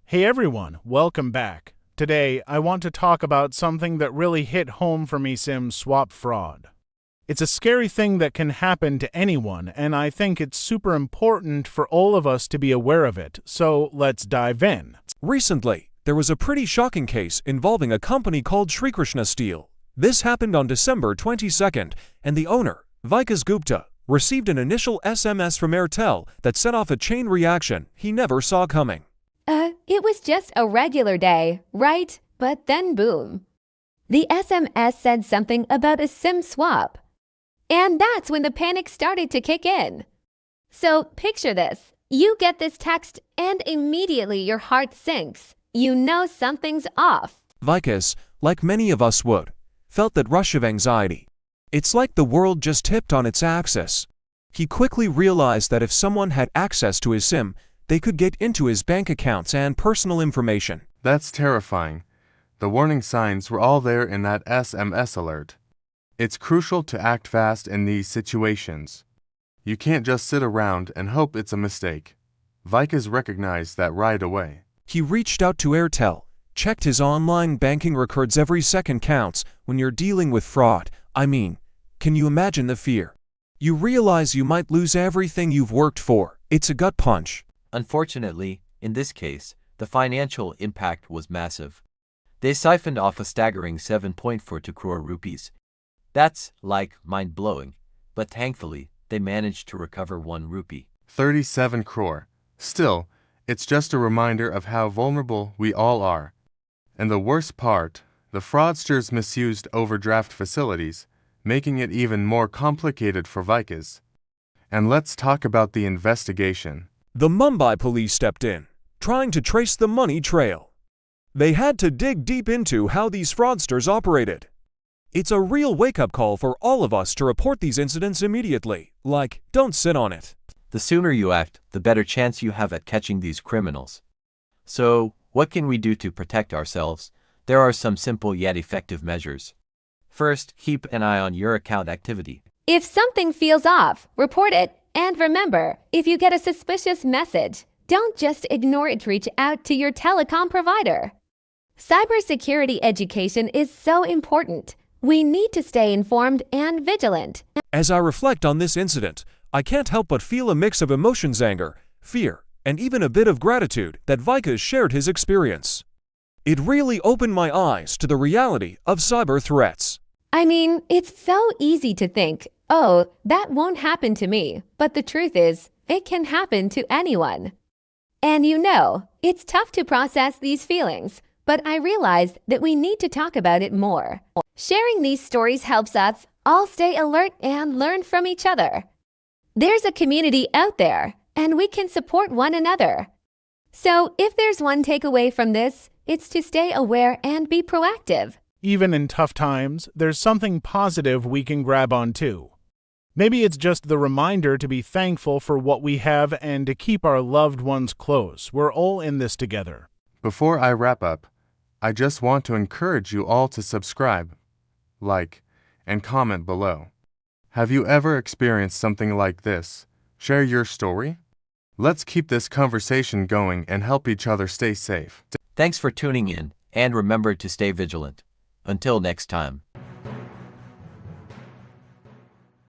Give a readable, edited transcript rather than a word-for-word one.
Hey everyone, welcome back. Today, I want to talk about something that really hit home for me: SIM swap fraud. It's a scary thing that can happen to anyone, and I think it's super important for all of us to be aware of it, so let's dive in. Recently, there was a pretty shocking case involving a company called Sri Krishna Steel. This happened on December 22nd, and the owner, Vikas Gupta, received an initial SMS from Airtel that set off a chain reaction he never saw coming. It was just a regular day, right? But then boom. The SMS said something about a SIM swap. And that's when the panic started to kick in. So picture this. You get this text and immediately your heart sinks. You know something's off. Vikas, like many of us would, felt that rush of anxiety. It's like the world just tipped on its axis. He quickly realized that if someone had access to his SIM, they could get into his bank accounts and personal information. That's terrifying. The warning signs were all there in that SMS alert. It's crucial to act fast in these situations. You can't just sit around and hope it's a mistake. Vikas recognized that right away. He reached out to Airtel, checked his online banking records. Every second counts when you're dealing with fraud. Can you imagine the fear? You realize you might lose everything you've worked for. It's a gut punch. Unfortunately, in this case, the financial impact was massive. They siphoned off a staggering 7.42 crore rupees. That's mind-blowing, but thankfully, they managed to recover 1 rupee. 37 crore. Still, it's just a reminder of how vulnerable we all are. And the worst part, the fraudsters misused overdraft facilities, making it even more complicated for Vikas. And let's talk about the investigation. The Mumbai police stepped in, trying to trace the money trail. They had to dig deep into how these fraudsters operated. It's a real wake-up call for all of us to report these incidents immediately. Don't sit on it. The sooner you act, the better chance you have at catching these criminals. So, what can we do to protect ourselves? There are some simple yet effective measures. First, keep an eye on your account activity. If something feels off, report it. And remember, if you get a suspicious message, don't just ignore it. Reach out to your telecom provider. Cybersecurity education is so important. We need to stay informed and vigilant. As I reflect on this incident, I can't help but feel a mix of emotions: anger, fear, and even a bit of gratitude that Vikas shared his experience. It really opened my eyes to the reality of cyber threats. It's so easy to think, oh, that won't happen to me. But the truth is, it can happen to anyone. And it's tough to process these feelings, but I realized that we need to talk about it more. Sharing these stories helps us all stay alert and learn from each other. There's a community out there, and we can support one another. So if there's one takeaway from this, it's to stay aware and be proactive. Even in tough times, there's something positive we can grab onto. Maybe it's just the reminder to be thankful for what we have and to keep our loved ones close. We're all in this together. Before I wrap up, I just want to encourage you all to subscribe, like, and comment below. Have you ever experienced something like this? Share your story. Let's keep this conversation going and help each other stay safe. Thanks for tuning in, and remember to stay vigilant. Until next time.